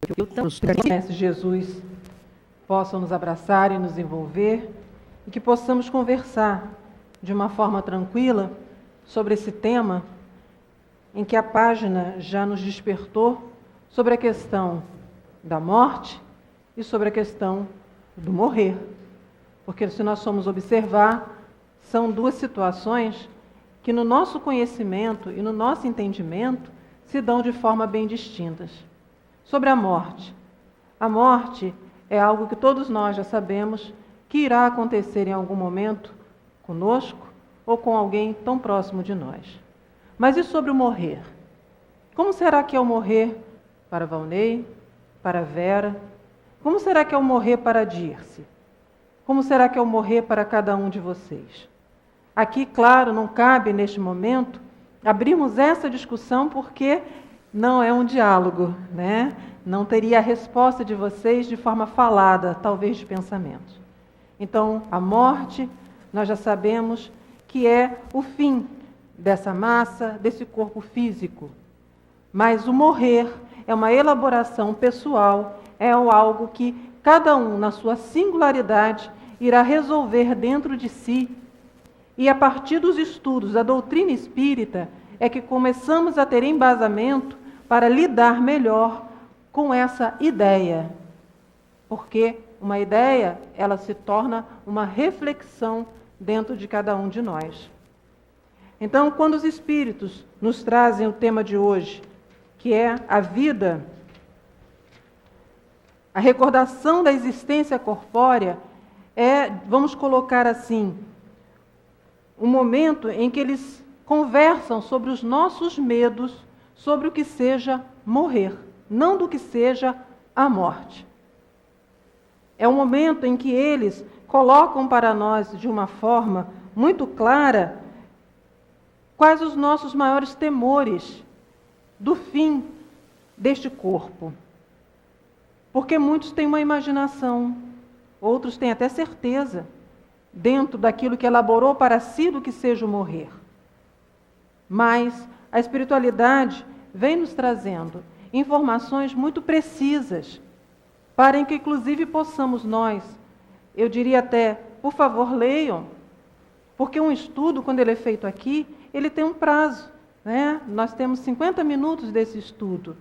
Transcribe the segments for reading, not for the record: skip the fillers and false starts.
Que Jesus possam nos abraçar e nos envolver e que possamos conversar de uma forma tranquila sobre esse tema em que a página já nos despertou sobre a questão da morte e sobre a questão do morrer. Porque se nós formos observar, são duas situações que no nosso conhecimento e no nosso entendimento se dão de forma bem distintas. Sobre a morte é algo que todos nós já sabemos que irá acontecer em algum momento conosco ou com alguém tão próximo de nós. Mas e sobre o morrer? Como será que é o morrer para Valnei, para Vera? Como será que é o morrer para Dirce? Como será que é o morrer para cada um de vocês? Aqui, claro, não cabe neste momento abrirmos essa discussão porque não é um diálogo, né? Não teria a resposta de vocês de forma falada, talvez de pensamento. Então, a morte, nós já sabemos que é o fim dessa massa, desse corpo físico. Mas o morrer é uma elaboração pessoal, é algo que cada um, na sua singularidade, irá resolver dentro de si. E a partir dos estudos da doutrina espírita é que começamos a ter embasamento para lidar melhor com essa ideia. Porque uma ideia, ela se torna uma reflexão dentro de cada um de nós. Então, quando os espíritos nos trazem o tema de hoje, que é a vida, a recordação da existência corpórea, vamos colocar assim, um momento em que eles conversam sobre os nossos medos, sobre o que seja morrer, não do que seja a morte. É um momento em que eles colocam para nós de uma forma muito clara quais os nossos maiores temores do fim deste corpo. Porque muitos têm uma imaginação, outros têm até certeza, dentro daquilo que elaborou para si do que seja o morrer. Mas a espiritualidade vem nos trazendo informações muito precisas, para que inclusive possamos nós, eu diria até, por favor, leiam, porque um estudo, quando ele é feito aqui, ele tem um prazo, né? Nós temos 50 minutos desse estudo.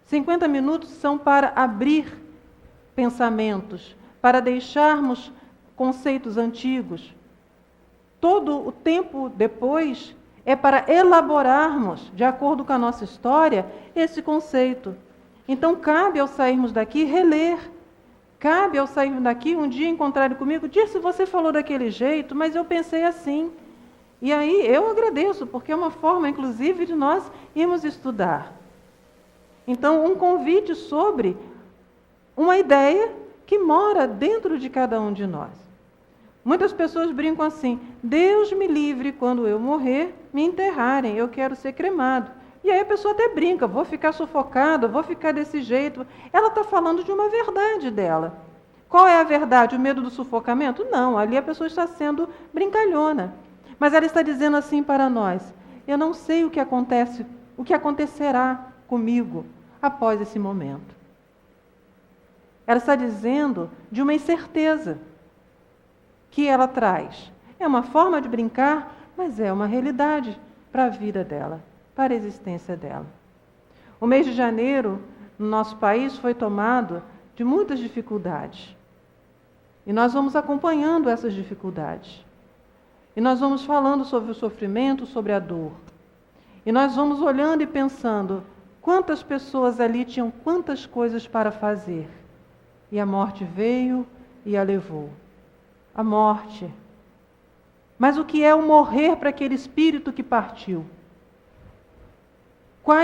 50 minutos são para abrir pensamentos, para deixarmos conceitos antigos. Todo o tempo depois é para elaborarmos, de acordo com a nossa história, esse conceito. Então, cabe ao sairmos daqui reler. Cabe ao sairmos daqui um dia encontrarem comigo, Dirce, você falou daquele jeito, mas eu pensei assim. E aí eu agradeço, porque é uma forma, inclusive, de nós irmos estudar. Então, um convite sobre uma ideia que mora dentro de cada um de nós. Muitas pessoas brincam assim, Deus me livre quando eu morrer, me enterrarem, eu quero ser cremado. E aí a pessoa até brinca, vou ficar sufocada, vou ficar desse jeito. Ela está falando de uma verdade dela. Qual é a verdade? O medo do sufocamento? Não, ali a pessoa está sendo brincalhona. Mas ela está dizendo assim para nós, eu não sei o que acontece, o que acontecerá comigo após esse momento. Ela está dizendo de uma incerteza que ela traz. É uma forma de brincar, mas é uma realidade para a vida dela, para a existência dela. O mês de janeiro, no nosso país, foi tomado de muitas dificuldades. E nós vamos acompanhando essas dificuldades. E nós vamos falando sobre o sofrimento, sobre a dor. E nós vamos olhando e pensando, quantas pessoas ali tinham quantas coisas para fazer. E a morte veio e a levou. A morte. Mas o que é o morrer para aquele espírito que partiu? Qual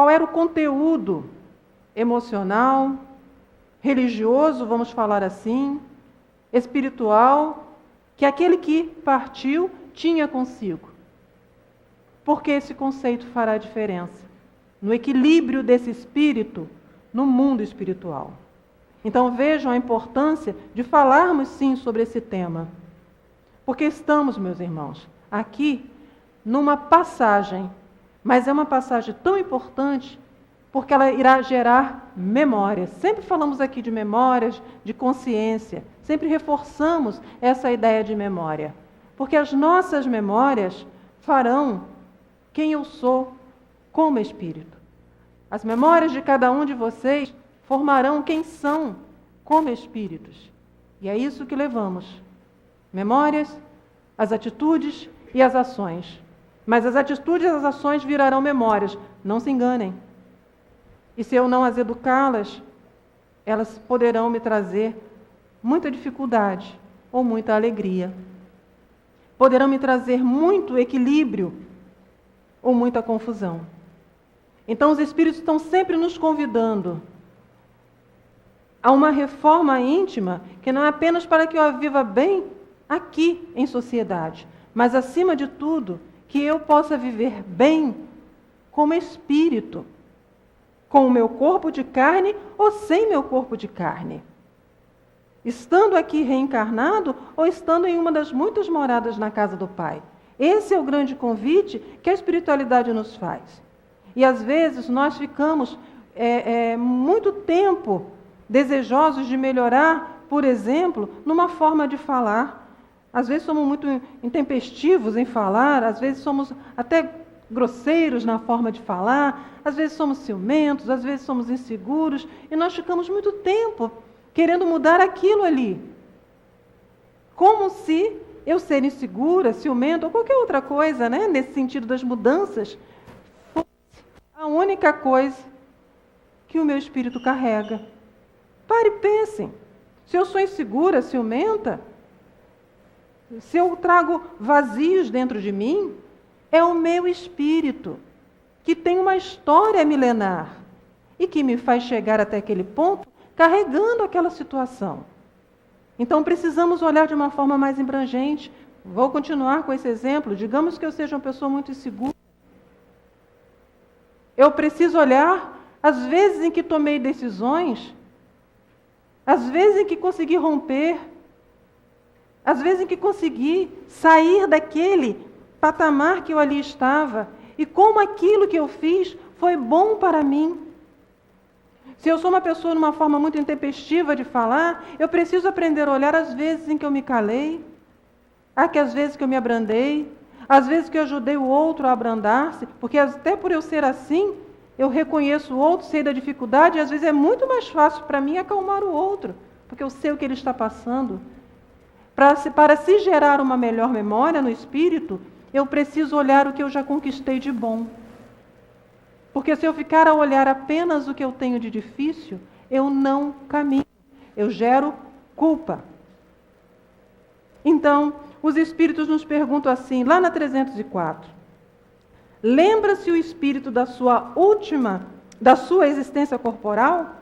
era o conteúdo emocional, religioso, vamos falar assim, espiritual, que aquele que partiu tinha consigo? Porque esse conceito fará diferença no equilíbrio desse espírito no mundo espiritual. Então vejam a importância de falarmos sim sobre esse tema. Porque estamos, meus irmãos, aqui numa passagem, mas é uma passagem tão importante porque ela irá gerar memórias. Sempre falamos aqui de memórias, de consciência, sempre reforçamos essa ideia de memória, porque as nossas memórias farão quem eu sou como espírito. As memórias de cada um de vocês formarão quem são como espíritos. E é isso que levamos. Memórias, as atitudes e as ações. Mas as atitudes e as ações virarão memórias. Não se enganem. E se eu não as educá-las, elas poderão me trazer muita dificuldade ou muita alegria. Poderão me trazer muito equilíbrio ou muita confusão. Então os Espíritos estão sempre nos convidando a uma reforma íntima que não é apenas para que eu viva bem aqui em sociedade, mas acima de tudo, que eu possa viver bem como espírito, com o meu corpo de carne ou sem meu corpo de carne. Estando aqui reencarnado ou estando em uma das muitas moradas na casa do Pai. Esse é o grande convite que a espiritualidade nos faz. E às vezes nós ficamos muito tempo desejosos de melhorar, por exemplo, numa forma de falar. Às vezes somos muito intempestivos em falar, às vezes somos até grosseiros na forma de falar, às vezes somos ciumentos, às vezes somos inseguros, e nós ficamos muito tempo querendo mudar aquilo ali. Como se eu ser insegura, ciumento, ou qualquer outra coisa, né, nesse sentido das mudanças, fosse a única coisa que o meu espírito carrega. Pare e pensem. Se eu sou insegura, ciumenta, se eu trago vazios dentro de mim, é o meu espírito, que tem uma história milenar e que me faz chegar até aquele ponto carregando aquela situação. Então precisamos olhar de uma forma mais abrangente. Vou continuar com esse exemplo. Digamos que eu seja uma pessoa muito insegura. Eu preciso olhar as vezes em que tomei decisões, as vezes em que consegui romper, às vezes em que consegui sair daquele patamar que eu ali estava, e como aquilo que eu fiz foi bom para mim. Se eu sou uma pessoa numa forma muito intempestiva de falar, eu preciso aprender a olhar as vezes em que eu me calei, as vezes que eu me abrandei, as vezes que eu ajudei o outro a abrandar-se, porque até por eu ser assim, eu reconheço o outro, sei da dificuldade, e às vezes é muito mais fácil para mim acalmar o outro, porque eu sei o que ele está passando. Para se gerar uma melhor memória no espírito, eu preciso olhar o que eu já conquistei de bom. Porque se eu ficar a olhar apenas o que eu tenho de difícil, eu não caminho, eu gero culpa. Então, os espíritos nos perguntam assim, lá na 304, lembra-se o espírito da sua existência corporal?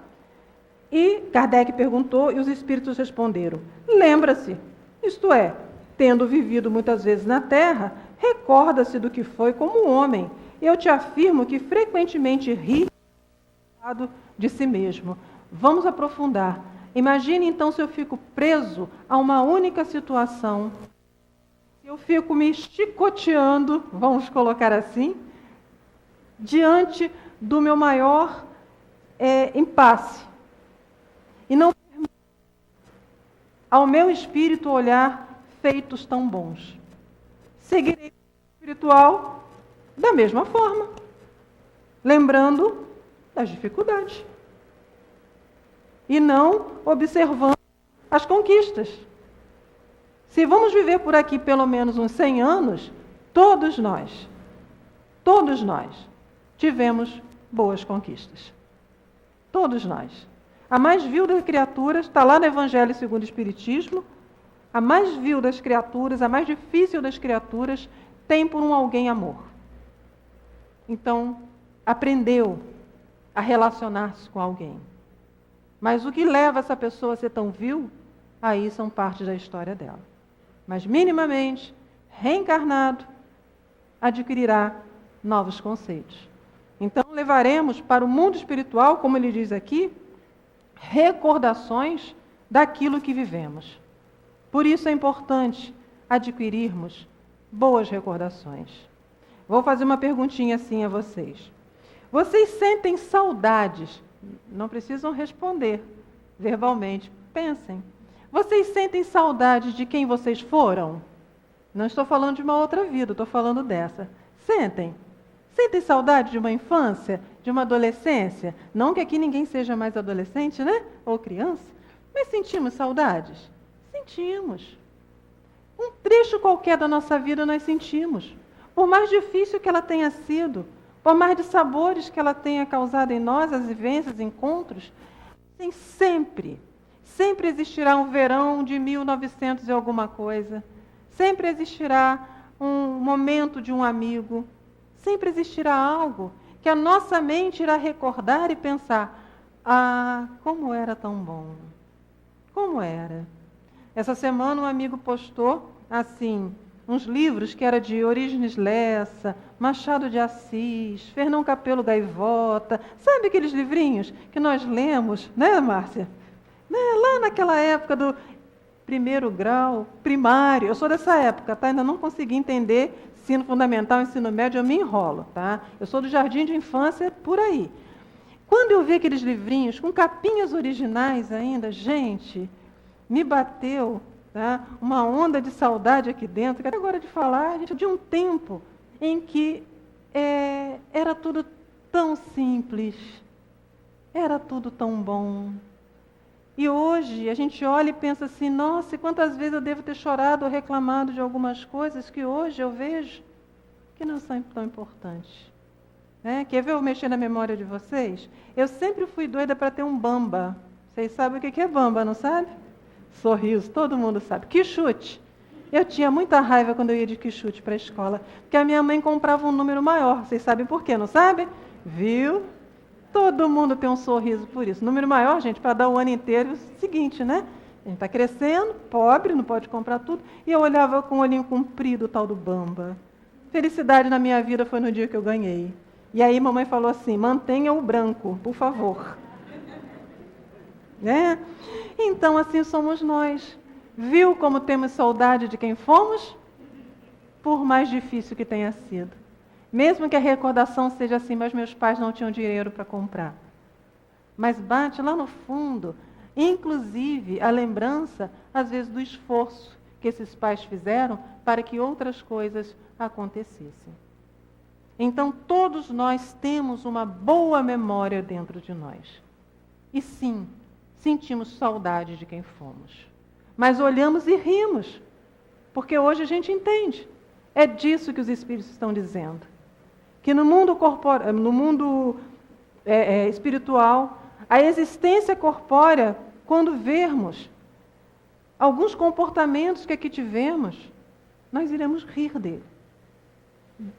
E Kardec perguntou e os espíritos responderam, lembra-se, isto é, tendo vivido muitas vezes na Terra, recorda-se do que foi como homem. Eu te afirmo que frequentemente ri de si mesmo. Vamos aprofundar. Imagine então se eu fico preso a uma única situação. Se eu fico me chicoteando, vamos colocar assim, diante do meu maior impasse. E não permito ao meu espírito olhar feitos tão bons. Seguirei o espiritual da mesma forma, lembrando das dificuldades e não observando as conquistas. Se vamos viver por aqui pelo menos uns 100 anos, todos nós tivemos boas conquistas. Todos nós. A mais vil das criaturas, está lá no Evangelho segundo o Espiritismo, a mais vil das criaturas, a mais difícil das criaturas, tem por um alguém amor. Então, aprendeu a relacionar-se com alguém. Mas o que leva essa pessoa a ser tão vil, aí são partes da história dela. Mas, minimamente, reencarnado, adquirirá novos conceitos. Então, levaremos para o mundo espiritual, como ele diz aqui, recordações daquilo que vivemos. Por isso é importante adquirirmos boas recordações. Vou fazer uma perguntinha assim a vocês. Vocês sentem saudades? Não precisam responder verbalmente. Pensem. Vocês sentem saudades de quem vocês foram? Não estou falando de uma outra vida, estou falando dessa. Sentem? Sentem saudade de uma infância, de uma adolescência? Não que aqui ninguém seja mais adolescente, né? Ou criança. Mas sentimos saudades? Sentimos. Um trecho qualquer da nossa vida nós sentimos. Por mais difícil que ela tenha sido, por mais de sabores que ela tenha causado em nós, as vivências, encontros, sempre existirá um verão de 1900 e alguma coisa. Sempre existirá um momento de um amigo. Sempre existirá algo que a nossa mente irá recordar e pensar: ah, como era tão bom. Como era. Essa semana um amigo postou, assim, uns livros que era de Orígenes Lessa, Machado de Assis, Fernão Capelo Gaivota. Sabe aqueles livrinhos que nós lemos, né, Márcia? Né? Lá naquela época do primeiro grau, primário. Eu sou dessa época, tá? Ainda não consegui entender ensino fundamental, ensino médio, eu me enrolo, tá? Eu sou do jardim de infância, por aí. Quando eu vi aqueles livrinhos com capinhas originais ainda, gente, me bateu, tá, uma onda de saudade aqui dentro, que agora de falar de um tempo em que era tudo tão simples, era tudo tão bom. E hoje a gente olha e pensa assim: nossa, e quantas vezes eu devo ter chorado ou reclamado de algumas coisas que hoje eu vejo que não são tão importantes. Quer ver eu mexer na memória de vocês? Eu sempre fui doida para ter um bamba. Vocês sabem o que é bamba, não sabe? Sorriso, todo mundo sabe. Quixute. Eu tinha muita raiva quando eu ia de quixute para a escola, porque a minha mãe comprava um número maior. Vocês sabem por quê, não sabem? Viu? Todo mundo tem um sorriso por isso. Número maior, gente, para dar o ano inteiro, é o seguinte, né? A gente está crescendo, pobre, não pode comprar tudo. E eu olhava com o olhinho comprido, o tal do bamba. Felicidade na minha vida foi no dia que eu ganhei. E aí mamãe falou assim: mantenha o branco, por favor. Né? Então, assim somos nós. Viu como temos saudade de quem fomos? Por mais difícil que tenha sido. Mesmo que a recordação seja assim: mas meus pais não tinham dinheiro para comprar. Mas bate lá no fundo, inclusive, a lembrança, às vezes, do esforço que esses pais fizeram para que outras coisas acontecessem. Então, todos nós temos uma boa memória dentro de nós. E sim, sentimos saudade de quem fomos. Mas olhamos e rimos, porque hoje a gente entende. É disso que os Espíritos estão dizendo. Que no mundo espiritual, a existência corpórea, quando vermos alguns comportamentos que aqui tivemos, nós iremos rir dele.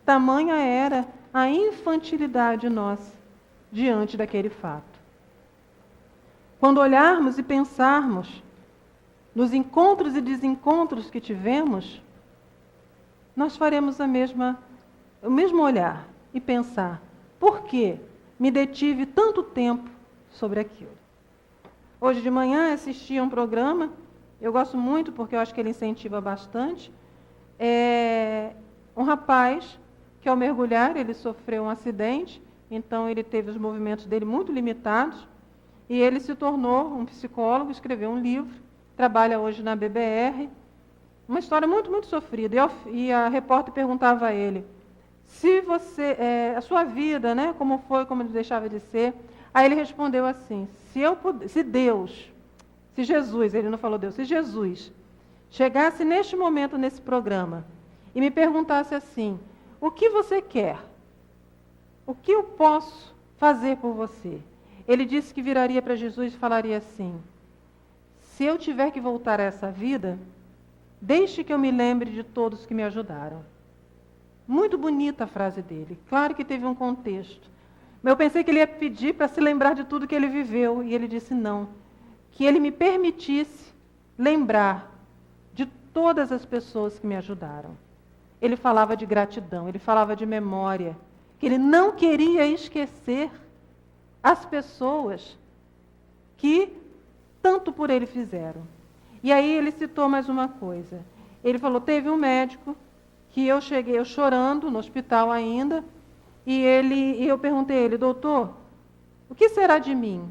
Tamanha era a infantilidade nossa diante daquele fato. Quando olharmos e pensarmos nos encontros e desencontros que tivemos, nós faremos o mesmo olhar e pensar: por que me detive tanto tempo sobre aquilo? Hoje de manhã assisti a um programa, eu gosto muito porque eu acho que ele incentiva bastante. Um rapaz que, ao mergulhar, ele sofreu um acidente, então ele teve os movimentos dele muito limitados, e ele se tornou um psicólogo, escreveu um livro, trabalha hoje na BBR, uma história muito, muito sofrida. E a repórter perguntava a ele: se você, a sua vida, né, como foi, como ele deixava de ser? Aí ele respondeu assim: se Jesus, ele não falou Deus, se Jesus chegasse neste momento nesse programa e me perguntasse assim: o que você quer? O que eu posso fazer por você? Ele disse que viraria para Jesus e falaria assim: se eu tiver que voltar a essa vida, deixe que eu me lembre de todos que me ajudaram. Muito bonita a frase dele. Claro que teve um contexto. Mas eu pensei que ele ia pedir para se lembrar de tudo que ele viveu. E ele disse não. Que ele me permitisse lembrar de todas as pessoas que me ajudaram. Ele falava de gratidão, ele falava de memória. Que ele não queria esquecer as pessoas que tanto por ele fizeram. E aí ele citou mais uma coisa. Ele falou: teve um médico que eu cheguei chorando no hospital ainda, E eu perguntei a ele: doutor, o que será de mim?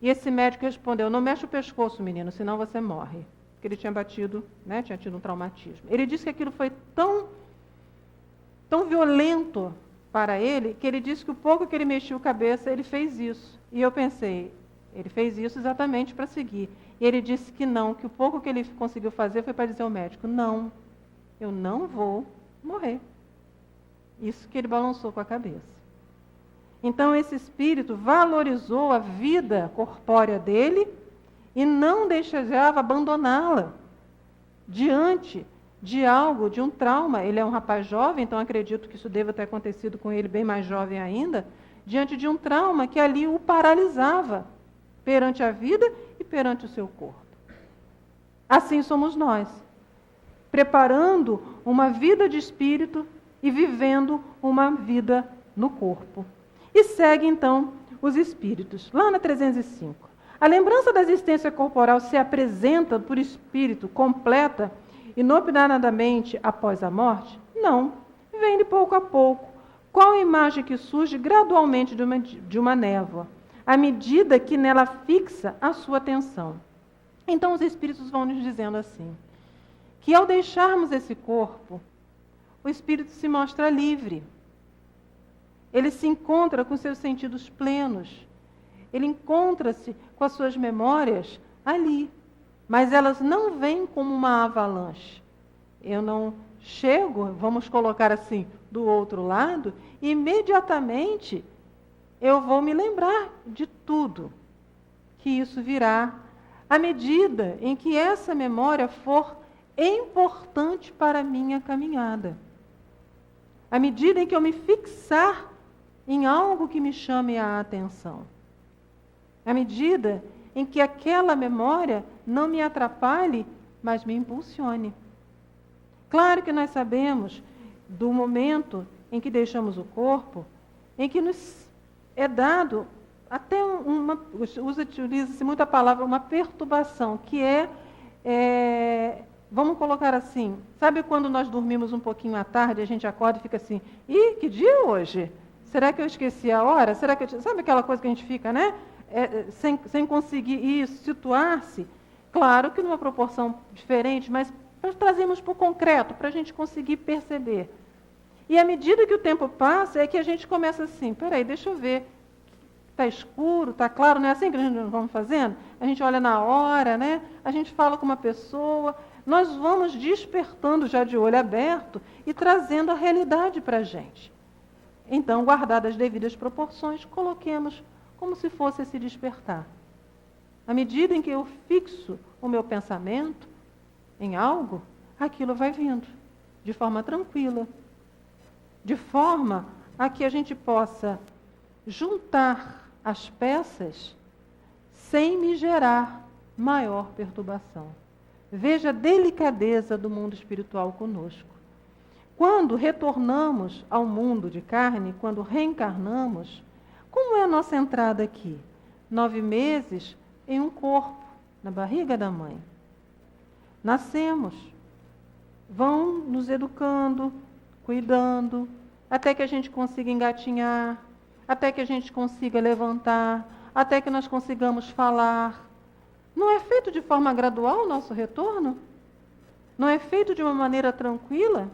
E esse médico respondeu: não mexe o pescoço, menino, senão você morre. Porque ele tinha batido, né, tinha tido um traumatismo. Ele disse que aquilo foi tão violento para ele, que ele disse que o pouco que ele mexeu a cabeça, ele fez isso. E eu pensei, ele fez isso exatamente para seguir. E ele disse que não, que o pouco que ele conseguiu fazer foi para dizer ao médico: não, eu não vou morrer. Isso que ele balançou com a cabeça. Então esse espírito valorizou a vida corpórea dele e não desejava abandoná-la diante de algo, de um trauma. Ele é um rapaz jovem, então acredito que isso deva ter acontecido com ele bem mais jovem ainda, diante de um trauma que ali o paralisava perante a vida e perante o seu corpo. Assim somos nós, preparando uma vida de espírito e vivendo uma vida no corpo. E segue então os espíritos. Lá na 305. A lembrança da existência corporal se apresenta por espírito completa inopinadamente após a morte? Não. Vem de pouco a pouco. Qual a imagem que surge gradualmente de uma névoa, à medida que nela fixa a sua atenção? Então os espíritos vão nos dizendo assim, que ao deixarmos esse corpo, o espírito se mostra livre. Ele se encontra com seus sentidos plenos. Ele encontra-se com as suas memórias ali. Mas elas não vêm como uma avalanche. Eu não chego, vamos colocar assim, do outro lado, e imediatamente eu vou me lembrar de tudo que isso virá, à medida em que essa memória for importante para a minha caminhada. À medida em que eu me fixar em algo que me chame a atenção. À medida em que aquela memória não me atrapalhe, mas me impulsione. Claro que nós sabemos do momento em que deixamos o corpo, em que nos é dado até utiliza-se muito a palavra, uma perturbação, que vamos colocar assim, sabe quando nós dormimos um pouquinho à tarde, a gente acorda e fica assim, ih, que dia é hoje? Será que eu esqueci a hora? Será que sabe aquela coisa que a gente fica, né? Sem conseguir situar-se, claro que numa proporção diferente, mas trazemos para o concreto, para a gente conseguir perceber. E à medida que o tempo passa, é que a gente começa assim, peraí, deixa eu ver, está escuro, está claro, não é assim que a gente vamos fazendo? A gente olha na hora, né? A gente fala com uma pessoa, nós vamos despertando já de olho aberto e trazendo a realidade para a gente. Então, guardadas as devidas proporções, coloquemos como se fosse esse despertar. À medida em que eu fixo o meu pensamento em algo, aquilo vai vindo, de forma tranquila, de forma a que a gente possa juntar as peças sem me gerar maior perturbação. Veja a delicadeza do mundo espiritual conosco. Quando retornamos ao mundo de carne, quando reencarnamos, como é a nossa entrada aqui? 9 meses em um corpo, na barriga da mãe. Nascemos, vão nos educando, cuidando, até que a gente consiga engatinhar, até que a gente consiga levantar, até que nós consigamos falar. Não é feito de forma gradual o nosso retorno? Não é feito de uma maneira tranquila?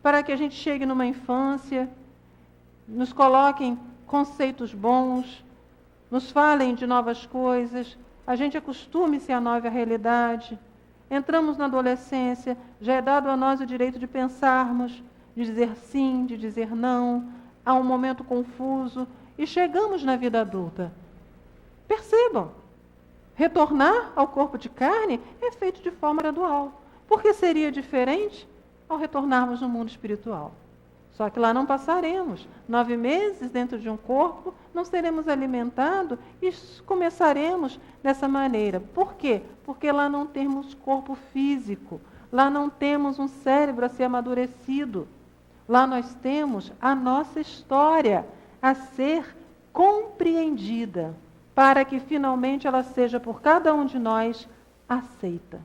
Para que a gente chegue numa infância, nos coloquem conceitos bons, nos falem de novas coisas, a gente acostume-se à nova realidade. Entramos na adolescência, já é dado a nós o direito de pensarmos, de dizer sim, de dizer não, há um momento confuso, e chegamos na vida adulta. Percebam, retornar ao corpo de carne é feito de forma gradual. Por que seria diferente ao retornarmos no mundo espiritual? Só que lá não passaremos 9 meses dentro de um corpo, não seremos alimentados e começaremos dessa maneira. Por quê? Porque lá não temos corpo físico, lá não temos um cérebro a ser amadurecido. Lá nós temos a nossa história a ser compreendida, para que finalmente ela seja por cada um de nós aceita.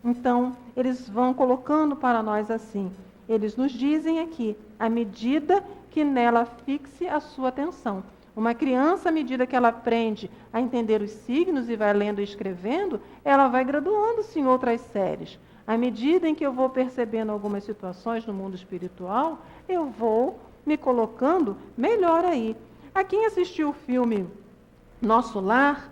Então, eles vão colocando para nós assim, Eles nos dizem aqui, à medida que nela fixe a sua atenção. Uma criança, à medida que ela aprende a entender os signos e vai lendo e escrevendo, ela vai graduando-se em outras séries. À medida em que eu vou percebendo algumas situações no mundo espiritual, eu vou me colocando melhor aí. A quem assistiu o filme Nosso Lar,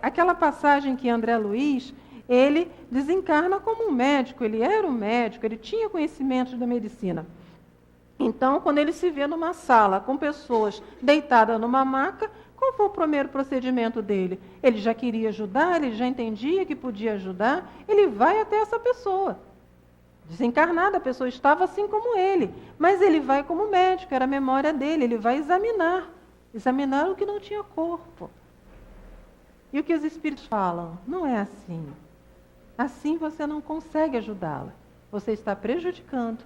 aquela passagem que André Luiz, ele desencarna como um médico, ele era um médico, ele tinha conhecimentos da medicina. Então, quando ele se vê numa sala com pessoas deitadas numa maca, qual foi o primeiro procedimento dele? Ele já queria ajudar, ele já entendia que podia ajudar, ele vai até essa pessoa. Desencarnada, a pessoa estava assim como ele, mas ele vai como médico, era a memória dele, ele vai examinar o que não tinha corpo. E o que os espíritos falam? Não é assim. Assim você não consegue ajudá-la. Você está prejudicando.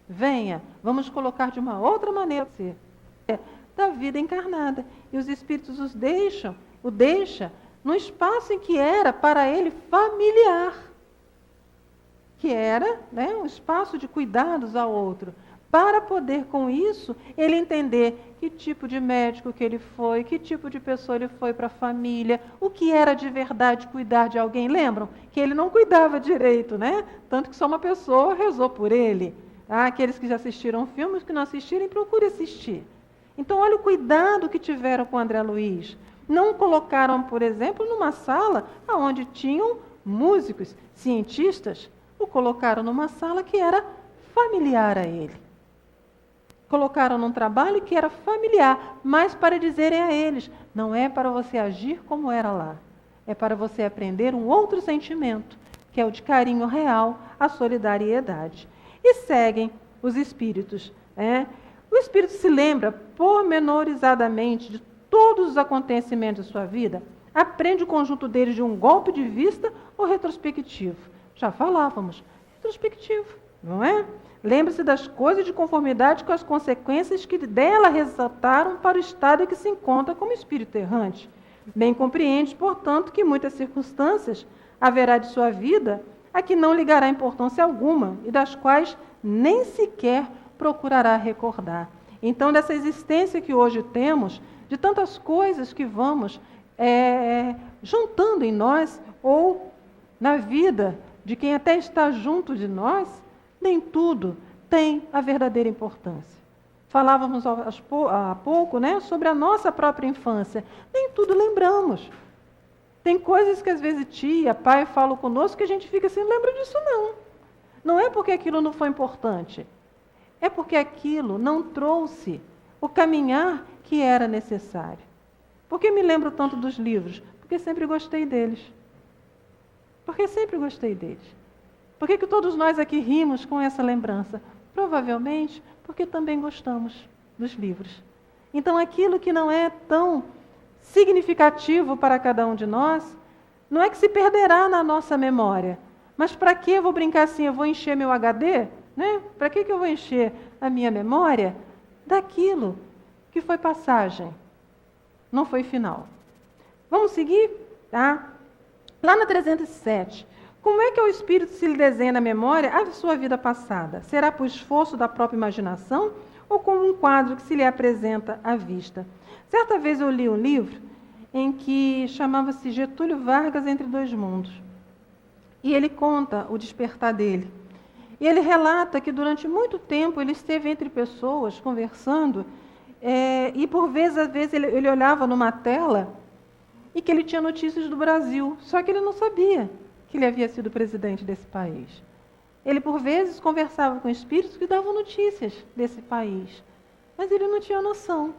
Venha, vamos colocar de uma outra maneira você. Da vida encarnada. E os espíritos o deixa no espaço em que era para ele familiar. Que era um espaço de cuidados ao outro. Para poder, com isso, ele entender que tipo de médico que ele foi, que tipo de pessoa ele foi para a família, o que era de verdade cuidar de alguém. Lembram? Que ele não cuidava direito, né? Tanto que só uma pessoa rezou por ele. Aqueles que já assistiram filmes, que não assistirem, procure assistir. Então, olha o cuidado que tiveram com André Luiz. Não colocaram, por exemplo, numa sala onde tinham músicos, cientistas, o colocaram numa sala que era familiar a ele. Colocaram num trabalho que era familiar, mas para dizerem a eles, não é para você agir como era lá, é para você aprender um outro sentimento, que é o de carinho real, a solidariedade. E seguem os espíritos. O espírito se lembra pormenorizadamente de todos os acontecimentos de sua vida, aprende o conjunto deles de um golpe de vista ou retrospectivo. Já falávamos, retrospectivo, não é? Lembre-se das coisas de conformidade com as consequências que dela resultaram para o estado em que se encontra como espírito errante. Bem compreende, portanto, que muitas circunstâncias haverá de sua vida a que não ligará importância alguma e das quais nem sequer procurará recordar. Então, dessa existência que hoje temos, de tantas coisas que vamos juntando em nós ou na vida de quem até está junto de nós, nem tudo tem a verdadeira importância. Falávamos há pouco, sobre a nossa própria infância. Nem tudo lembramos. Tem coisas que às vezes tia, pai falam conosco que a gente fica assim, não lembra disso não. Não é porque aquilo não foi importante. É porque aquilo não trouxe o caminhar que era necessário. Por que me lembro tanto dos livros? Porque sempre gostei deles. Porque sempre gostei deles. Por que todos nós aqui rimos com essa lembrança? Provavelmente porque também gostamos dos livros. Então, aquilo que não é tão significativo para cada um de nós, não é que se perderá na nossa memória. Mas para que eu vou brincar assim? Eu vou encher meu HD? Para que eu vou encher a minha memória daquilo que foi passagem? Não foi final. Vamos seguir? Lá na 307. Como é que o espírito se lhe desenha na memória a sua vida passada? Será por esforço da própria imaginação ou como um quadro que se lhe apresenta à vista? Certa vez eu li um livro em que chamava-se Getúlio Vargas Entre Dois Mundos. E ele conta o despertar dele. E ele relata que durante muito tempo ele esteve entre pessoas conversando e por vezes, às vezes, ele olhava numa tela e que ele tinha notícias do Brasil, só que ele não sabia que ele havia sido presidente desse país. Ele, por vezes, conversava com espíritos que davam notícias desse país, mas ele não tinha noção.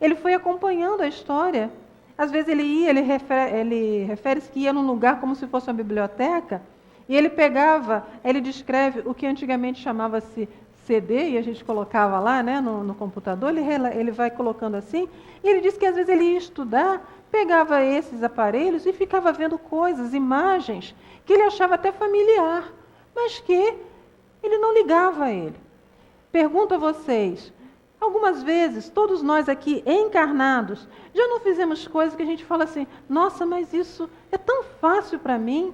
Ele foi acompanhando a história. Às vezes ele ia, ele refere-se que ia num lugar como se fosse uma biblioteca, e ele pegava, ele descreve o que antigamente chamava-se CD, e a gente colocava lá no computador, ele vai colocando assim, e ele diz que às vezes ele ia estudar, pegava esses aparelhos e ficava vendo coisas, imagens, que ele achava até familiar, mas que ele não ligava a ele. Pergunto a vocês, algumas vezes, todos nós aqui encarnados, já não fizemos coisas que a gente fala assim, nossa, mas isso é tão fácil para mim.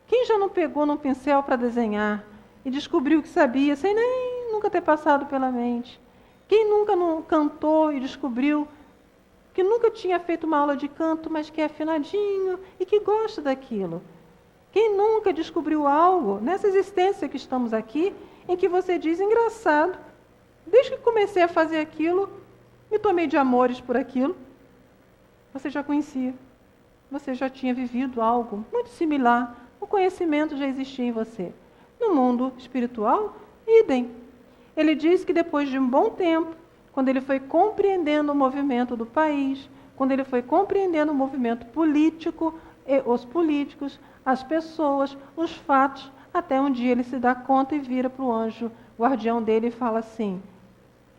Quem já não pegou num pincel para desenhar? e descobriu que sabia, sem nem nunca ter passado pela mente? Quem nunca não cantou e descobriu que nunca tinha feito uma aula de canto, mas que é afinadinho e que gosta daquilo? Quem nunca descobriu algo nessa existência que estamos aqui, em que você diz, engraçado, desde que comecei a fazer aquilo, me tomei de amores por aquilo. Você já conhecia, você já tinha vivido algo muito similar, o conhecimento já existia em você. No mundo espiritual, idem. Ele diz que depois de um bom tempo, quando ele foi compreendendo o movimento do país, quando ele foi compreendendo o movimento político, os políticos, as pessoas, os fatos, até um dia ele se dá conta e vira para o anjo guardião dele e fala assim,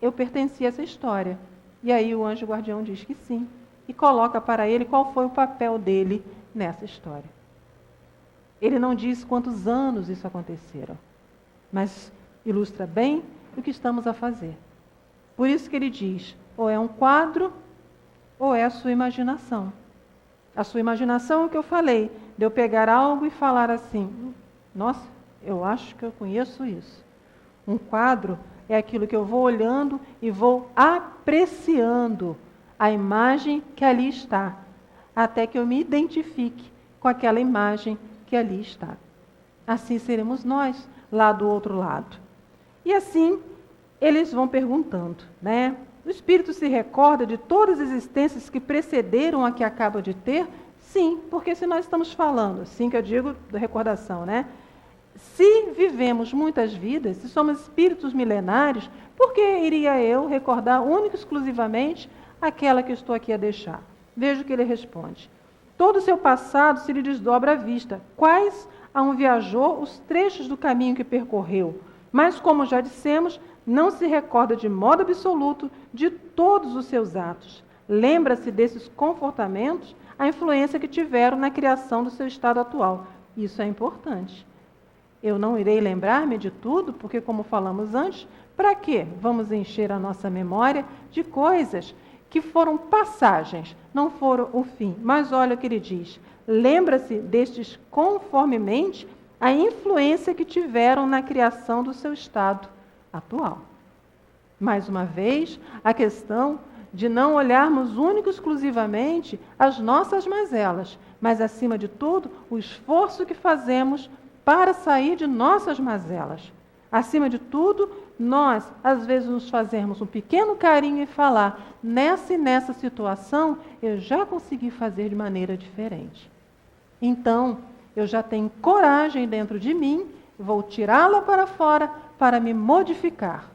eu pertenci a essa história. E aí o anjo guardião diz que sim, e coloca para ele qual foi o papel dele nessa história. Ele não diz quantos anos isso aconteceram, mas ilustra bem o que estamos a fazer. Por isso que ele diz, ou é um quadro, ou é a sua imaginação. A sua imaginação é o que eu falei, de eu pegar algo e falar assim, nossa, eu acho que eu conheço isso. Um quadro é aquilo que eu vou olhando e vou apreciando a imagem que ali está, até que eu me identifique com aquela imagem que ali está. Assim seremos nós, lá do outro lado. E assim, eles vão perguntando, né? O Espírito se recorda de todas as existências que precederam a que acaba de ter? Sim, porque se nós estamos falando, assim que eu digo da recordação, né? Se vivemos muitas vidas, se somos espíritos milenários, por que iria eu recordar única e exclusivamente aquela que estou aqui a deixar? Veja o que ele responde. Todo o seu passado se lhe desdobra à vista. Quais a um viajou os trechos do caminho que percorreu? Mas, como já dissemos, não se recorda de modo absoluto de todos os seus atos. Lembra-se desses comportamentos, a influência que tiveram na criação do seu estado atual. Isso é importante. Eu não irei lembrar-me de tudo, porque, como falamos antes, para quê? Vamos encher a nossa memória de coisas que foram passagens, não foram o fim. Mas olha o que ele diz. Lembra-se destes conformemente a influência que tiveram na criação do seu estado atual. Mais uma vez, a questão de não olharmos única e exclusivamente as nossas mazelas, mas, acima de tudo, o esforço que fazemos para sair de nossas mazelas. Acima de tudo, nós, às vezes, nos fazemos um pequeno carinho e falar, nessa e nessa situação, eu já consegui fazer de maneira diferente. Então, eu já tenho coragem dentro de mim, vou tirá-la para fora para me modificar.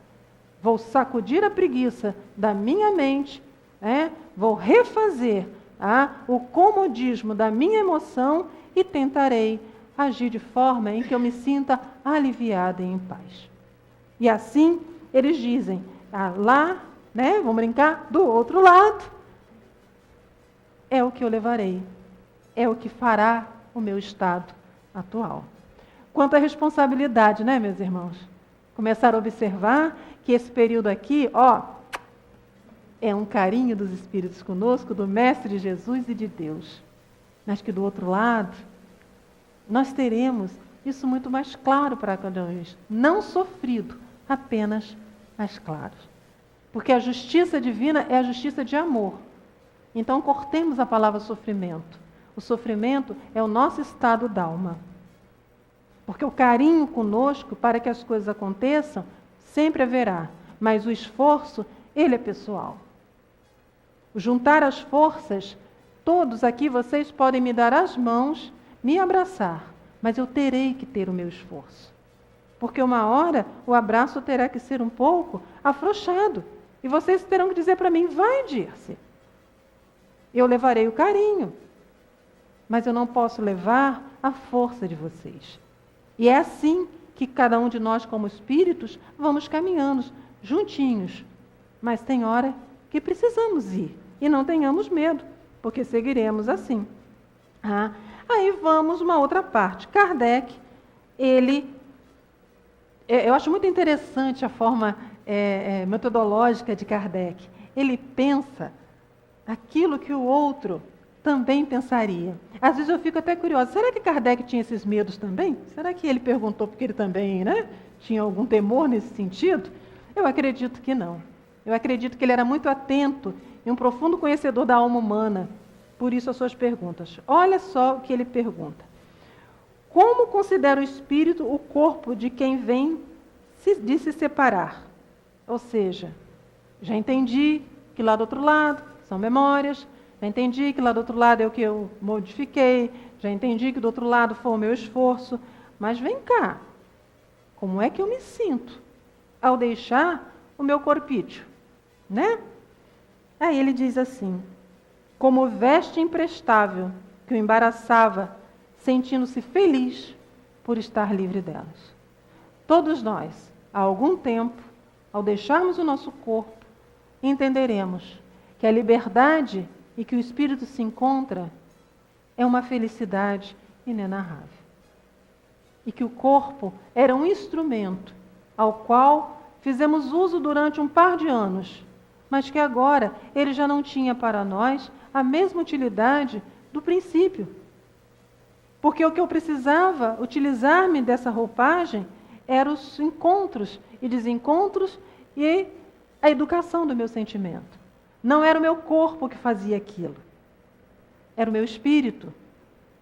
Vou sacudir a preguiça da minha mente, vou refazer o comodismo da minha emoção e tentarei agir de forma em que eu me sinta aliviada e em paz. E assim, eles dizem, lá, vamos brincar, do outro lado, é o que eu levarei, é o que fará o meu estado atual. Quanto à responsabilidade, meus irmãos? Começaram a observar que esse período aqui, é um carinho dos Espíritos conosco, do Mestre Jesus e de Deus. Mas que do outro lado, nós teremos isso muito mais claro para cada um. Não sofrido, apenas mais claro. Porque a justiça divina é a justiça de amor. Então, cortemos a palavra sofrimento. O sofrimento é o nosso estado d'alma. Porque o carinho conosco, para que as coisas aconteçam, sempre haverá. Mas o esforço, ele é pessoal. O juntar as forças, todos aqui vocês podem me dar as mãos, me abraçar, mas eu terei que ter o meu esforço. Porque uma hora o abraço terá que ser um pouco afrouxado. E vocês terão que dizer para mim, vai, Dirce. Eu levarei o carinho, mas eu não posso levar a força de vocês. E é assim que cada um de nós, como espíritos, vamos caminhando juntinhos. Mas tem hora que precisamos ir. E não tenhamos medo, porque seguiremos assim. Aí vamos uma outra parte. Kardec, eu acho muito interessante a forma metodológica de Kardec. Ele pensa aquilo que o outro também pensaria. Às vezes eu fico até curiosa, será que Kardec tinha esses medos também? Será que ele perguntou porque ele também, tinha algum temor nesse sentido? Eu acredito que não. Eu acredito que ele era muito atento e um profundo conhecedor da alma humana. Por isso as suas perguntas. Olha só o que ele pergunta. Como considera o espírito o corpo de quem vem de se separar? Ou seja, já entendi que lá do outro lado são memórias, já entendi que lá do outro lado é o que eu modifiquei, já entendi que do outro lado foi o meu esforço, mas vem cá, como é que eu me sinto ao deixar o meu corpício, Aí ele diz assim, como veste imprestável que o embaraçava, sentindo-se feliz por estar livre delas. Todos nós, há algum tempo, ao deixarmos o nosso corpo, entenderemos que a liberdade e que o espírito se encontra é uma felicidade inenarrável. E que o corpo era um instrumento ao qual fizemos uso durante um par de anos, mas que agora ele já não tinha para nós a mesma utilidade do princípio. Porque o que eu precisava utilizar-me dessa roupagem eram os encontros e desencontros e a educação do meu sentimento. Não era o meu corpo que fazia aquilo. Era o meu espírito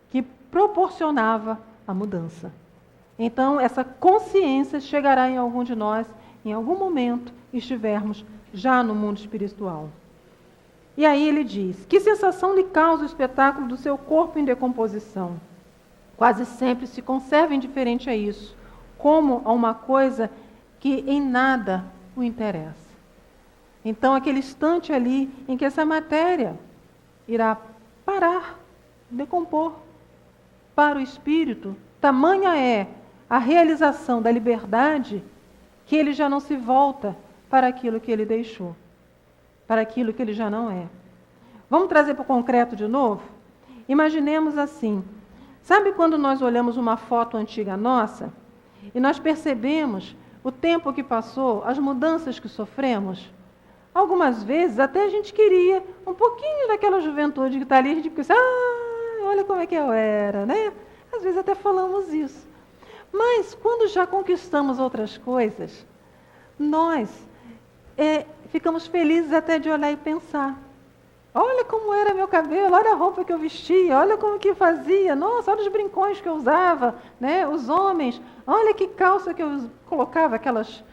que proporcionava a mudança. Então, essa consciência chegará em algum de nós, em algum momento, estivermos já no mundo espiritual. E aí ele diz, que sensação lhe causa o espetáculo do seu corpo em decomposição? Quase sempre se conserva indiferente a isso, como a uma coisa que em nada o interessa. Então, aquele instante ali em que essa matéria irá parar, decompor, para o espírito, tamanha é a realização da liberdade que ele já não se volta para aquilo que ele deixou, para aquilo que ele já não é. Vamos trazer para o concreto de novo? Imaginemos assim, sabe quando nós olhamos uma foto antiga nossa e nós percebemos o tempo que passou, as mudanças que sofremos? Algumas vezes até a gente queria um pouquinho daquela juventude que está ali, a gente pensa, olha como é que eu era, Às vezes até falamos isso. Mas quando já conquistamos outras coisas, nós ficamos felizes até de olhar e pensar. Olha como era meu cabelo, olha a roupa que eu vestia, olha como que fazia, nossa, olha os brincões que eu usava, os homens, olha que calça que eu colocava, aquelas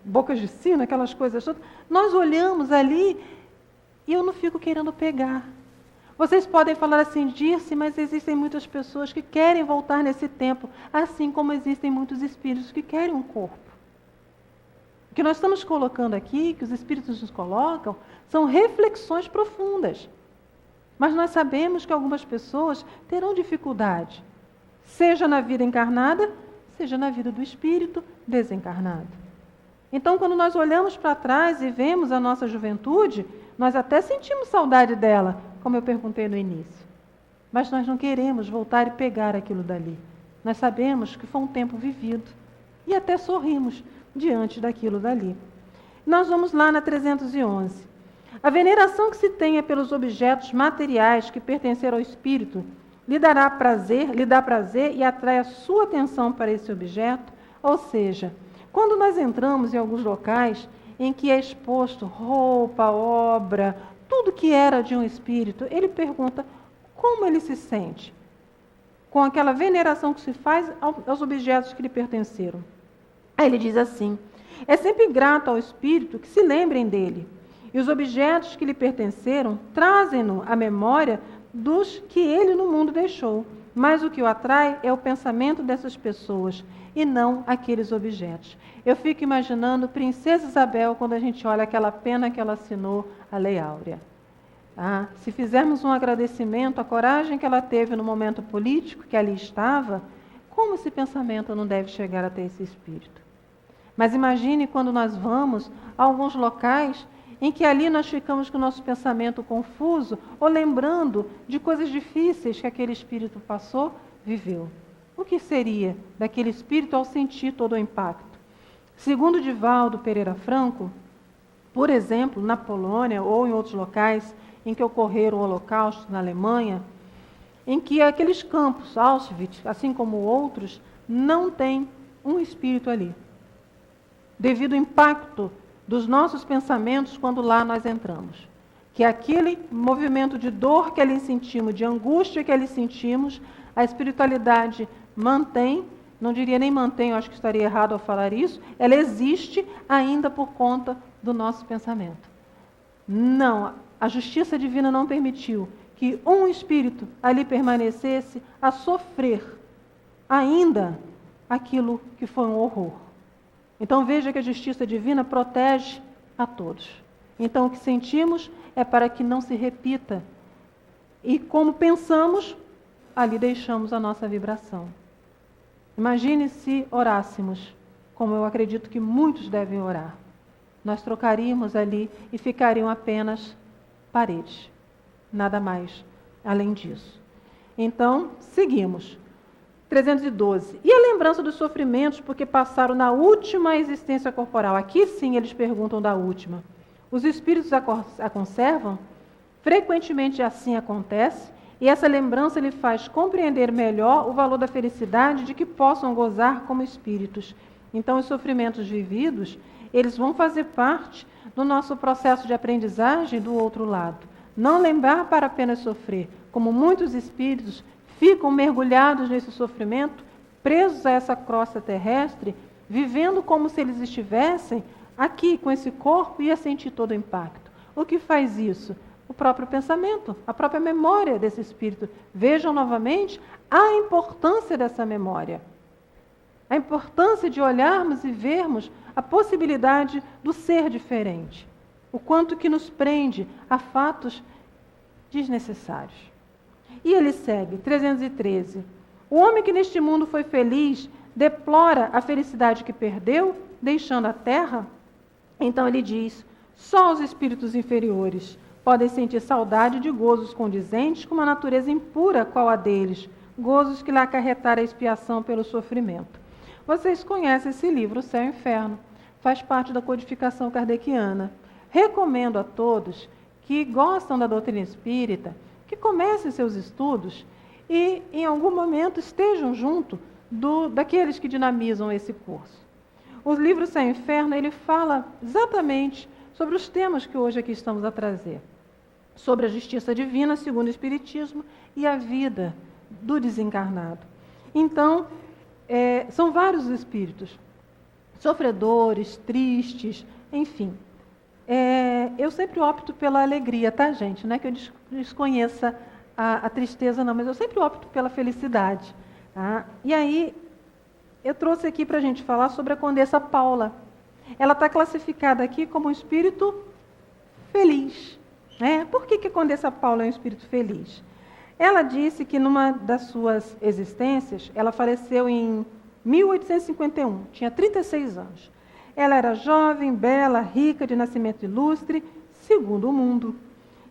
bocas de sino, aquelas coisas todas. Nós olhamos ali e eu não fico querendo pegar. Vocês podem falar assim, Dirce, mas existem muitas pessoas que querem voltar nesse tempo, assim como existem muitos espíritos que querem um corpo. O que nós estamos colocando aqui, que os espíritos nos colocam, são reflexões profundas. Mas nós sabemos que algumas pessoas terão dificuldade, seja na vida encarnada, seja na vida do espírito desencarnado. Então, quando nós olhamos para trás e vemos a nossa juventude, nós até sentimos saudade dela, como eu perguntei no início. Mas nós não queremos voltar e pegar aquilo dali. Nós sabemos que foi um tempo vivido e até sorrimos diante daquilo dali. Nós vamos lá na 311. A veneração que se tenha pelos objetos materiais que pertenceram ao espírito lhe dá prazer e atrai a sua atenção para esse objeto, ou seja, quando nós entramos em alguns locais em que é exposto roupa, obra, tudo que era de um espírito, ele pergunta como ele se sente com aquela veneração que se faz aos objetos que lhe pertenceram. Aí ele diz assim, é sempre grato ao espírito que se lembrem dele, e os objetos que lhe pertenceram trazem-no à memória dos que ele no mundo deixou, mas o que o atrai é o pensamento dessas pessoas, e não aqueles objetos. Eu fico imaginando Princesa Isabel quando a gente olha aquela pena que ela assinou à Lei Áurea. Se fizermos um agradecimento à coragem que ela teve no momento político que ali estava, como esse pensamento não deve chegar até esse espírito? Mas imagine quando nós vamos a alguns locais em que ali nós ficamos com o nosso pensamento confuso ou lembrando de coisas difíceis que aquele espírito passou, viveu. O que seria daquele espírito ao sentir todo o impacto? Segundo Divaldo Pereira Franco, por exemplo, na Polônia ou em outros locais em que ocorreram o Holocausto na Alemanha, em que aqueles campos, Auschwitz, assim como outros, não tem um espírito ali, devido ao impacto dos nossos pensamentos quando lá nós entramos. Que aquele movimento de dor que ali sentimos, de angústia que ali sentimos, a espiritualidade mantém, não diria nem mantém, eu acho que estaria errado ao falar isso, ela existe ainda por conta do nosso pensamento. Não, a justiça divina não permitiu que um espírito ali permanecesse a sofrer ainda aquilo que foi um horror. Então veja que a justiça divina protege a todos. Então o que sentimos é para que não se repita. E como pensamos, ali deixamos a nossa vibração. Imagine se orássemos, como eu acredito que muitos devem orar. Nós trocaríamos ali e ficariam apenas paredes. Nada mais além disso. Então, seguimos. 312. E a lembrança dos sofrimentos porque passaram na última existência corporal? Aqui sim eles perguntam da última. Os espíritos a conservam? Frequentemente assim acontece, e essa lembrança lhe faz compreender melhor o valor da felicidade de que possam gozar como espíritos. Então, os sofrimentos vividos, eles vão fazer parte do nosso processo de aprendizagem do outro lado. Não lembrar para apenas sofrer, como muitos espíritos ficam mergulhados nesse sofrimento, presos a essa crosta terrestre, vivendo como se eles estivessem aqui com esse corpo e a sentir todo o impacto. O que faz isso? O próprio pensamento, a própria memória desse espírito. Vejam novamente a importância dessa memória. A importância de olharmos e vermos a possibilidade do ser diferente. O quanto que nos prende a fatos desnecessários. E ele segue, 313. O homem que neste mundo foi feliz deplora a felicidade que perdeu, deixando a terra? Então ele diz, só os espíritos inferiores podem sentir saudade de gozos condizentes com uma natureza impura qual a deles, gozos que lhe acarretaram a expiação pelo sofrimento. Vocês conhecem esse livro, O Céu e o Inferno, faz parte da codificação kardeciana. Recomendo a todos que gostam da doutrina espírita, que comecem seus estudos e, em algum momento, estejam junto daqueles que dinamizam esse curso. O livro Céu e Inferno, ele fala exatamente sobre os temas que hoje aqui estamos a trazer. Sobre a justiça divina, segundo o Espiritismo, e a vida do desencarnado. Então, são vários espíritos, sofredores, tristes, enfim. Eu sempre opto pela alegria, tá, gente? Não é que eu desconheça a tristeza, não, mas eu sempre opto pela felicidade. Tá? E aí, eu trouxe aqui para a gente falar sobre a Condessa Paula. Ela está classificada aqui como um espírito feliz. Por que a Condessa Paula é um espírito feliz? Ela disse que numa das suas existências, ela faleceu em 1851, tinha 36 anos. Ela era jovem, bela, rica, de nascimento ilustre, segundo o mundo.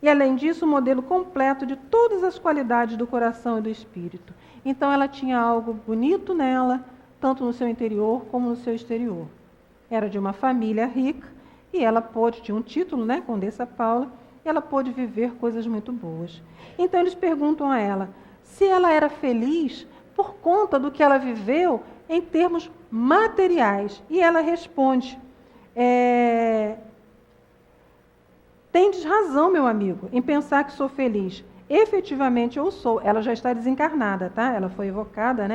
E, além disso, um modelo completo de todas as qualidades do coração e do espírito. Então, ela tinha algo bonito nela, tanto no seu interior como no seu exterior. Era de uma família rica e ela tinha um título, Condessa Paula, e ela pôde viver coisas muito boas. Então, eles perguntam a ela se ela era feliz por conta do que ela viveu em termos materiais. E ela responde, tendes razão, meu amigo, em pensar que sou feliz. Efetivamente eu sou. Ela já está desencarnada, tá? Ela foi evocada,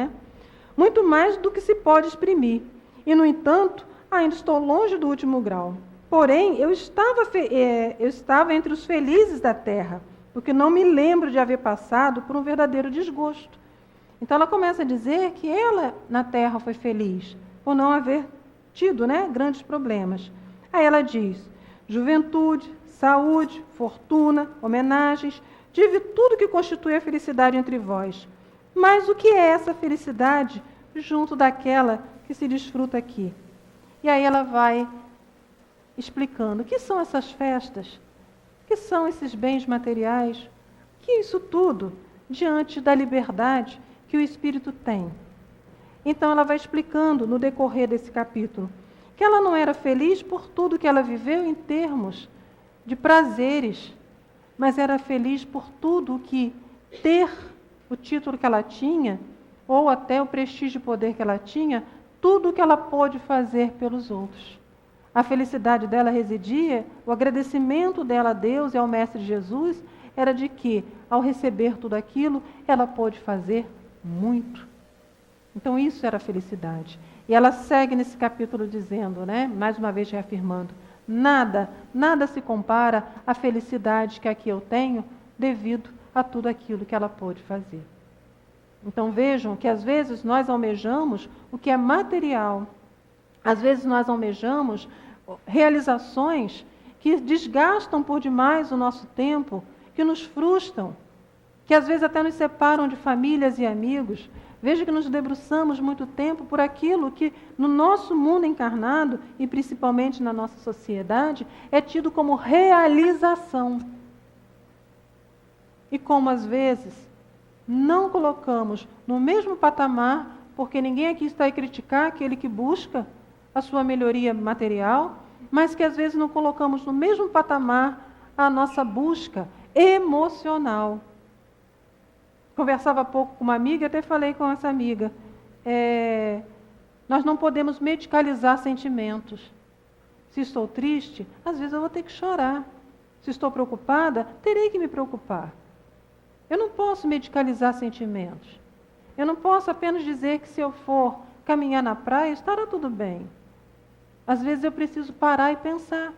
Muito mais do que se pode exprimir. E, no entanto, ainda estou longe do último grau. Porém, eu estava entre os felizes da terra, porque não me lembro de haver passado por um verdadeiro desgosto. Então, ela começa a dizer que ela, na terra, foi feliz, por não haver tido grandes problemas. Aí ela diz, juventude, saúde, fortuna, homenagens, tive tudo que constitui a felicidade entre vós. Mas o que é essa felicidade junto daquela que se desfruta aqui? E aí ela vai explicando o que são essas festas, o que são esses bens materiais, o que é isso tudo diante da liberdade que o espírito tem. Então ela vai explicando no decorrer desse capítulo que ela não era feliz por tudo que ela viveu em termos de prazeres, mas era feliz por tudo que ter o título que ela tinha, ou até o prestígio e poder que ela tinha, tudo que ela pôde fazer pelos outros. A felicidade dela residia, o agradecimento dela a Deus e ao Mestre Jesus, era de que, ao receber tudo aquilo, ela pôde fazer muito. Então isso era felicidade. E ela segue nesse capítulo dizendo, mais uma vez reafirmando, nada se compara à felicidade que aqui eu tenho devido a tudo aquilo que ela pôde fazer. Então vejam que às vezes nós almejamos o que é material. Às vezes nós almejamos realizações que desgastam por demais o nosso tempo, que nos frustram, que às vezes até nos separam de famílias e amigos. Veja que nos debruçamos muito tempo por aquilo que no nosso mundo encarnado, e principalmente na nossa sociedade, é tido como realização. E como às vezes não colocamos no mesmo patamar, porque ninguém aqui está a criticar aquele que busca a sua melhoria material, mas que às vezes não colocamos no mesmo patamar a nossa busca emocional. Conversava há pouco com uma amiga, até falei com essa amiga, nós não podemos medicalizar sentimentos. Se estou triste, às vezes eu vou ter que chorar. Se estou preocupada, terei que me preocupar. Eu não posso medicalizar sentimentos. Eu não posso apenas dizer que se eu for caminhar na praia, estará tudo bem. Às vezes eu preciso parar e pensar.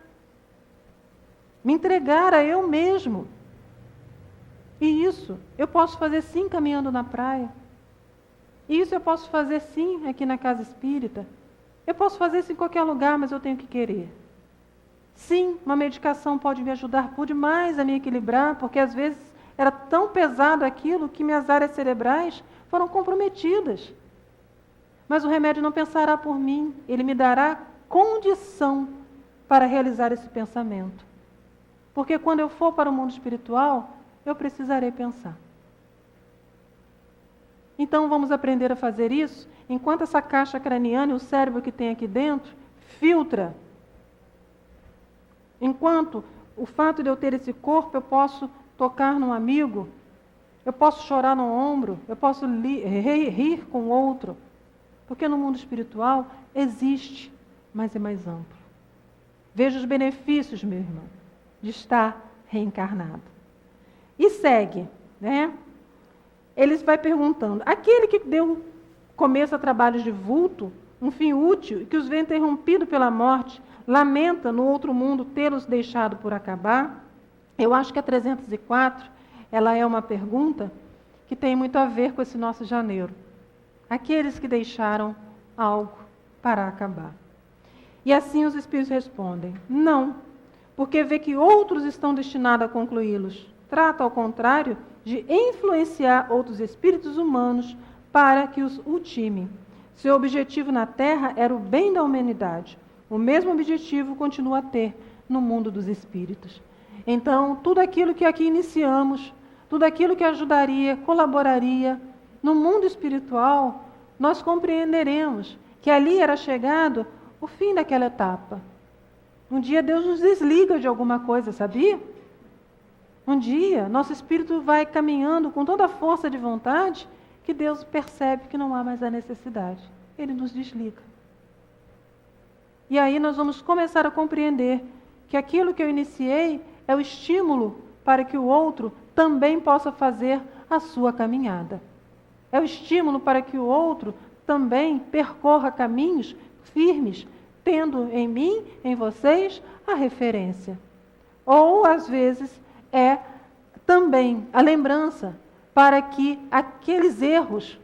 Me entregar a eu mesmo. E isso eu posso fazer sim caminhando na praia. E isso eu posso fazer sim aqui na casa espírita. Eu posso fazer isso em qualquer lugar, mas eu tenho que querer. Sim, uma medicação pode me ajudar por demais a me equilibrar, porque às vezes era tão pesado aquilo que minhas áreas cerebrais foram comprometidas. Mas o remédio não pensará por mim, ele me dará condição para realizar esse pensamento. Porque quando eu for para o mundo espiritual, eu precisarei pensar. Então vamos aprender a fazer isso, enquanto essa caixa craniana e o cérebro que tem aqui dentro filtra. Enquanto o fato de eu ter esse corpo, eu posso tocar num amigo, eu posso chorar no ombro, eu posso rir com o outro. Porque no mundo espiritual existe, mas é mais amplo. Veja os benefícios, meu irmão, de estar reencarnado. E segue, Ele vai perguntando, aquele que deu começo a trabalhos de vulto, um fim útil, e que os vê interrompido pela morte, lamenta no outro mundo tê-los deixado por acabar. Eu acho que a 304, ela é uma pergunta que tem muito a ver com esse nosso janeiro. Aqueles que deixaram algo para acabar. E assim os espíritos respondem, não, porque vê que outros estão destinados a concluí-los. Trata, ao contrário, de influenciar outros espíritos humanos para que os ultimem. Seu objetivo na Terra era o bem da humanidade. O mesmo objetivo continua a ter no mundo dos espíritos. Então, tudo aquilo que aqui iniciamos, tudo aquilo que ajudaria, colaboraria, no mundo espiritual, nós compreenderemos que ali era chegado o fim daquela etapa. Um dia Deus nos desliga de alguma coisa, sabia? Um dia, nosso espírito vai caminhando com toda a força de vontade, que Deus percebe que não há mais a necessidade. Ele nos desliga. E aí nós vamos começar a compreender que aquilo que eu iniciei é o estímulo para que o outro também possa fazer a sua caminhada. É o estímulo para que o outro também percorra caminhos firmes, tendo em mim, em vocês, a referência. Ou, às vezes, é também a lembrança para que aqueles erros,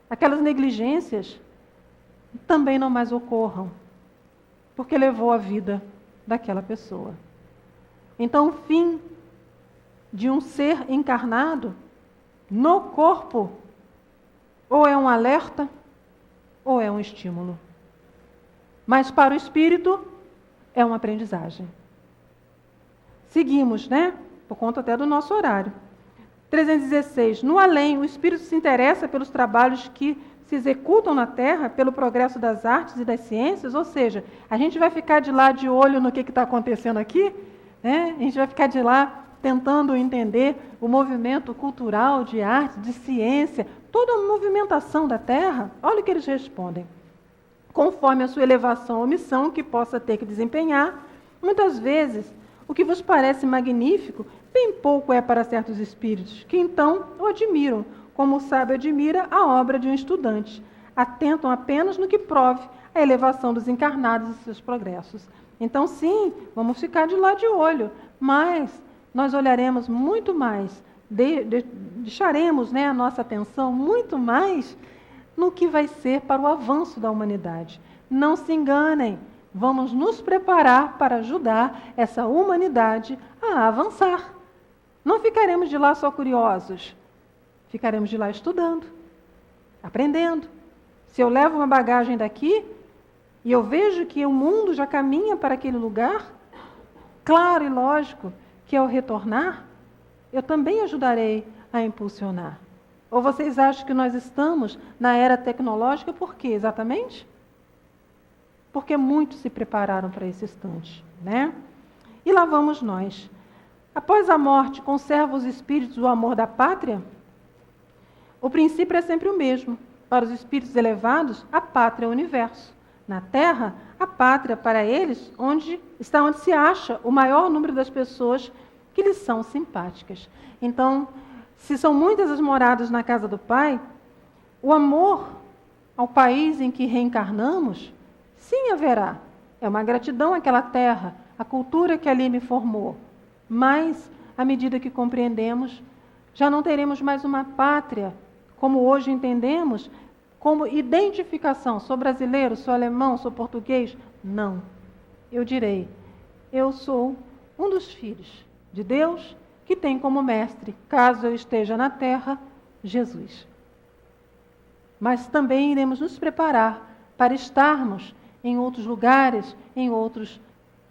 aquelas negligências, também não mais ocorram, porque levou a vida daquela pessoa. Então, o fim de um ser encarnado no corpo ou é um alerta ou é um estímulo. Mas para o espírito é uma aprendizagem. Seguimos, Por conta até do nosso horário. 316. No além, o espírito se interessa pelos trabalhos que se executam na Terra, pelo progresso das artes e das ciências, ou seja, a gente vai ficar de lá de olho no que está acontecendo aqui, A gente vai ficar de lá tentando entender o movimento cultural, de arte, de ciência, toda a movimentação da Terra, olha o que eles respondem. Conforme a sua elevação ou missão que possa ter que desempenhar, muitas vezes o que vos parece magnífico, bem pouco é para certos espíritos, que então o admiram, como o sábio admira a obra de um estudante. Atentam apenas no que prove a elevação dos encarnados e seus progressos. Então, sim, vamos ficar de lá de olho, mas nós olharemos muito mais, deixaremos a nossa atenção muito mais no que vai ser para o avanço da humanidade. Não se enganem, vamos nos preparar para ajudar essa humanidade a avançar. Não ficaremos de lá só curiosos, ficaremos de lá estudando, aprendendo. Se eu levo uma bagagem daqui e eu vejo que o mundo já caminha para aquele lugar, claro e lógico que ao retornar, eu também ajudarei a impulsionar. Ou vocês acham que nós estamos na era tecnológica por quê exatamente? Porque muitos se prepararam para esse instante, né? E lá vamos nós. Após a morte, conservam os espíritos o amor da pátria? O princípio é sempre o mesmo. Para os espíritos elevados, a pátria é o universo. Na Terra, a pátria para eles está onde se acha o maior número das pessoas que lhes são simpáticas. Então, se são muitas as moradas na casa do Pai, o amor ao país em que reencarnamos, sim haverá. É uma gratidão àquela terra, à cultura que ali me formou. Mas, à medida que compreendemos, já não teremos mais uma pátria, como hoje entendemos, como identificação. Sou brasileiro, sou alemão, sou português? Não. Eu direi, eu sou um dos filhos de Deus que tem como mestre, caso eu esteja na terra, Jesus. Mas também iremos nos preparar para estarmos em outros lugares, em outros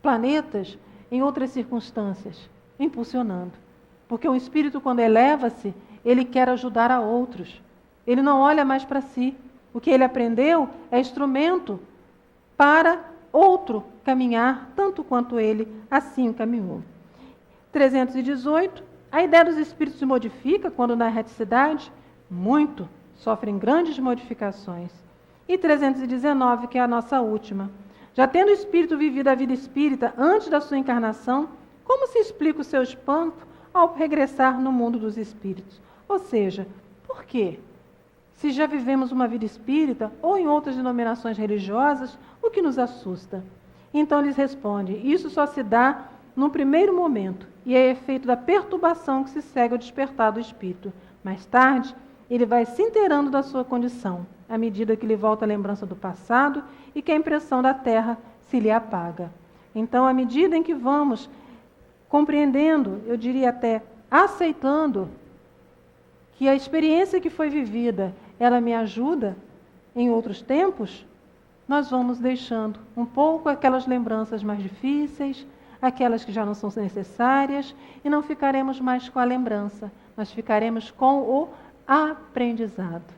planetas, em outras circunstâncias, impulsionando. Porque o Espírito, quando eleva-se, ele quer ajudar a outros. Ele não olha mais para si. O que ele aprendeu é instrumento para outro caminhar, tanto quanto ele assim caminhou. 318, a ideia dos espíritos se modifica quando na erraticidade? Muito, sofrem grandes modificações. E 319, que é a nossa última. Já tendo o espírito vivido a vida espírita antes da sua encarnação, como se explica o seu espanto ao regressar no mundo dos espíritos? Ou seja, por quê? Se já vivemos uma vida espírita ou em outras denominações religiosas, o que nos assusta? Então lhes responde, isso só se dá num primeiro momento e é efeito da perturbação que se segue ao despertar do espírito. Mais tarde, ele vai se inteirando da sua condição, à medida que lhe volta a lembrança do passado e que a impressão da terra se lhe apaga. Então, à medida em que vamos compreendendo, eu diria até aceitando, que a experiência que foi vivida, ela me ajuda em outros tempos, nós vamos deixando um pouco aquelas lembranças mais difíceis, aquelas que já não são necessárias, e não ficaremos mais com a lembrança, nós ficaremos com o aprendizado.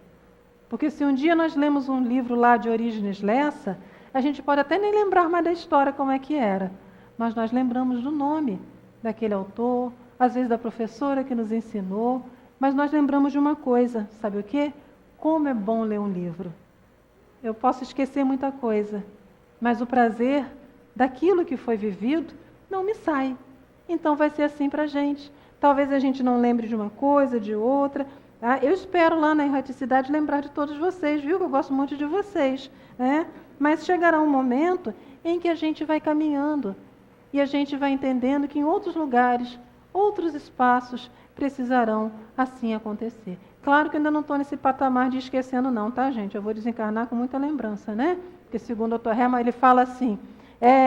Porque se um dia nós lemos um livro lá de Orígenes Lessa, a gente pode até nem lembrar mais da história como é que era, mas nós lembramos do nome daquele autor, às vezes da professora que nos ensinou, mas nós lembramos de uma coisa, sabe o quê? Como é bom ler um livro. Eu posso esquecer muita coisa, mas o prazer daquilo que foi vivido não me sai. Então vai ser assim para a gente. Talvez a gente não lembre de uma coisa, de outra. Tá? Eu espero lá na erraticidade lembrar de todos vocês, viu? Que eu gosto muito de vocês. Né? Mas chegará um momento em que a gente vai caminhando e a gente vai entendendo que em outros lugares, outros espaços precisarão assim acontecer. Claro que eu ainda não estou nesse patamar de esquecendo não, tá, gente? Eu vou desencarnar com muita lembrança, né? Porque segundo o Dr. Herman, ele fala assim,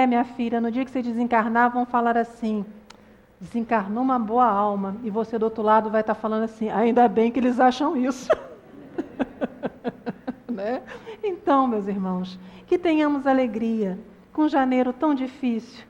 minha filha, no dia que você desencarnar, vão falar assim, desencarnou uma boa alma, e você do outro lado vai estar falando assim, ainda bem que eles acham isso. Né? Então, meus irmãos, que tenhamos alegria com janeiro tão difícil,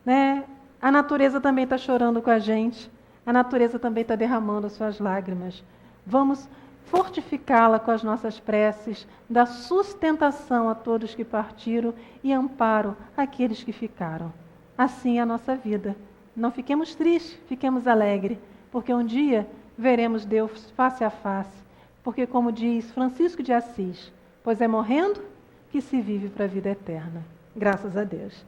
né? A natureza também está chorando com a gente, a natureza também está derramando as suas lágrimas. Vamos fortificá-la com as nossas preces, dar sustentação a todos que partiram e amparo àqueles que ficaram. Assim é a nossa vida. não fiquemos tristes, fiquemos alegres, porque um dia veremos Deus face a face. Porque, como diz Francisco de Assis, pois é morrendo que se vive para a vida eterna. Graças a Deus.